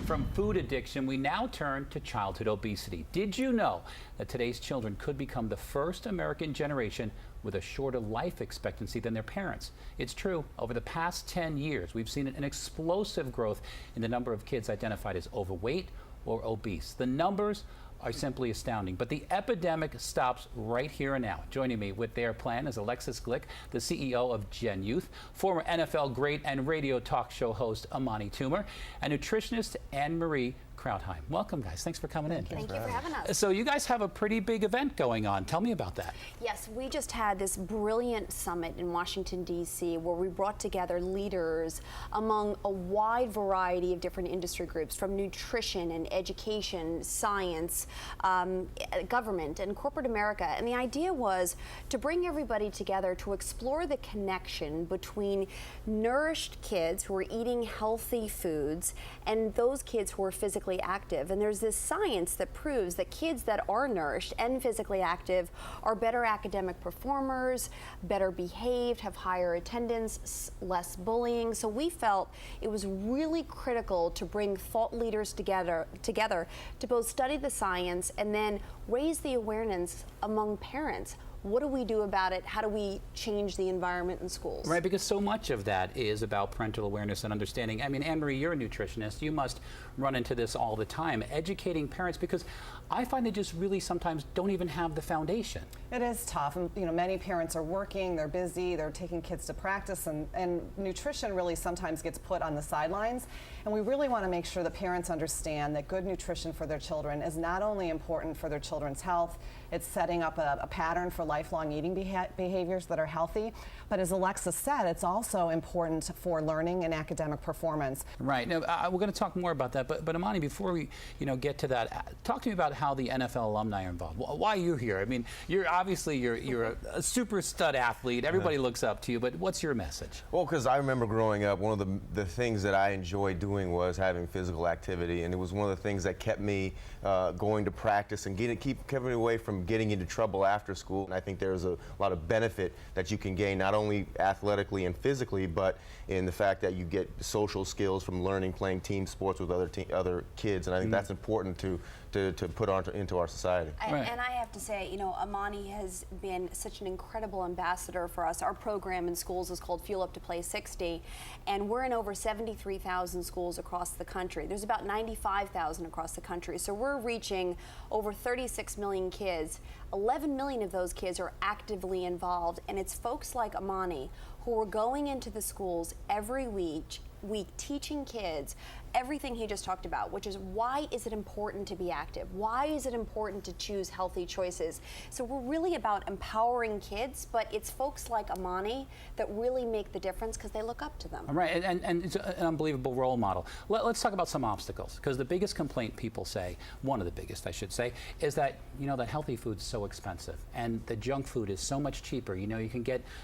From food addiction, we now turn to childhood obesity. Did you know that today's children could become the first American generation with a shorter life expectancy than their parents? It's true. Over the past 10 years, we've seen an explosive growth in the number of kids identified as overweight or obese. The numbers are simply astounding, but the epidemic stops right here and now. Joining me with their plan is Alexis Glick, the CEO of GENYOUth, former NFL great and radio talk show host Amani Toomer, and nutritionist Marie Krautheim. Welcome, guys. Thanks for coming in. Thank you for having us. So you guys have a pretty big event going on. Tell me about that. Yes, we just had this brilliant summit in Washington, D.C., where we brought together leaders among a wide variety of different industry groups, from nutrition and education, science, government, and corporate America. And the idea was to bring everybody together to explore the connection between nourished kids who are eating healthy foods and those kids who are physically active. And there's this science that proves that kids that are nourished and physically active are better academic performers, better behaved, have higher attendance, less bullying. So we felt it was really critical to bring thought leaders together to both study the science and then raise the awareness among parents. What do we do about it? How do we change the environment in schools? Right, because so much of that is about parental awareness and understanding. I mean, Anne-Marie, you're a nutritionist. You must run into this all the time, educating parents, because I find they just really sometimes don't even have the foundation. It is tough. And, you know, many parents are working, they're busy, they're taking kids to practice, and nutrition really sometimes gets put on the sidelines. And we really want to make sure that parents understand that good nutrition for their children is not only important for their children's health, it's setting up a pattern for lifelong eating behaviors that are healthy. But as Alexis said, it's also important for learning and academic performance. Right. Now, we're going to talk more about that. But Amani, before we get to that, talk to me about how the NFL alumni are involved. Why you're here? I mean, you're a super stud athlete. Everybody looks up to you. But what's your message? Well, because I remember growing up, one of the things that I enjoyed doing was having physical activity, and it was one of the things that kept me going to practice and kept me away from getting into trouble after school. And I think there's a lot of benefit that you can gain, not only athletically and physically, but in the fact that you get social skills from learning, playing team sports with other kids. And I think that's important to put into our society. And I have to say, you know, Amani has been such an incredible ambassador for us. Our program in schools is called Fuel Up to Play 60, and we're in over 73,000 schools across the country. There's about 95,000 across the country, so we're reaching over 36 million kids. 11 million of those kids are actively involved, and it's folks like Amani who are going into the schools every week teaching kids everything he just talked about, which is why is it important to be active? Why is it important to choose healthy choices? So we're really about empowering kids, but it's folks like Amani that really make the difference because they look up to them. Right, and it's an unbelievable role model. Let's talk about some obstacles, because the biggest complaint people say, one of the biggest I should say, is that, you know, that healthy food's so expensive and the junk food is so much cheaper. You know, you can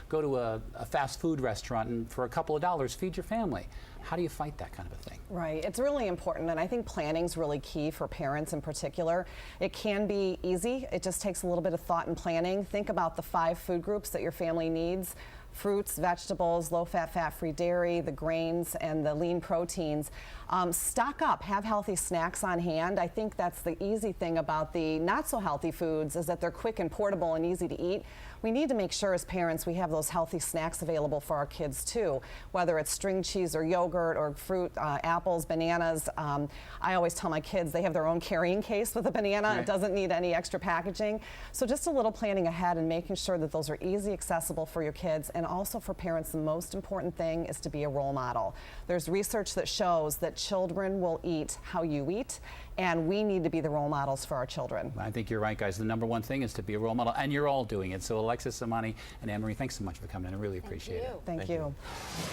go to a fast food restaurant and for a couple of dollars feed your family. How do you fight that kind of a thing? Right, it's really important, and I think planning's really key for parents in particular. It can be easy, it just takes a little bit of thought and planning. Think about the 5 food groups that your family needs: fruits, vegetables, low-fat, fat-free dairy, the grains, and the lean proteins. Stock up, have healthy snacks on hand. I think that's the easy thing about the not-so-healthy foods, is that they're quick and portable and easy to eat. We need to make sure as parents we have those healthy snacks available for our kids too, whether it's string cheese or yogurt or fruit, apples, bananas. I always tell my kids they have their own carrying case with a banana. Right. It doesn't need any extra packaging. So just a little planning ahead and making sure that those are easy accessible for your kids. And also for parents, the most important thing is to be a role model. There's research that shows that children will eat how you eat, and we need to be the role models for our children. I think you're right, guys. The number one thing is to be a role model, and you're all doing it. So Alexis, Amani, and Anne-Marie, thanks so much for coming in. I really appreciate it. Thank you.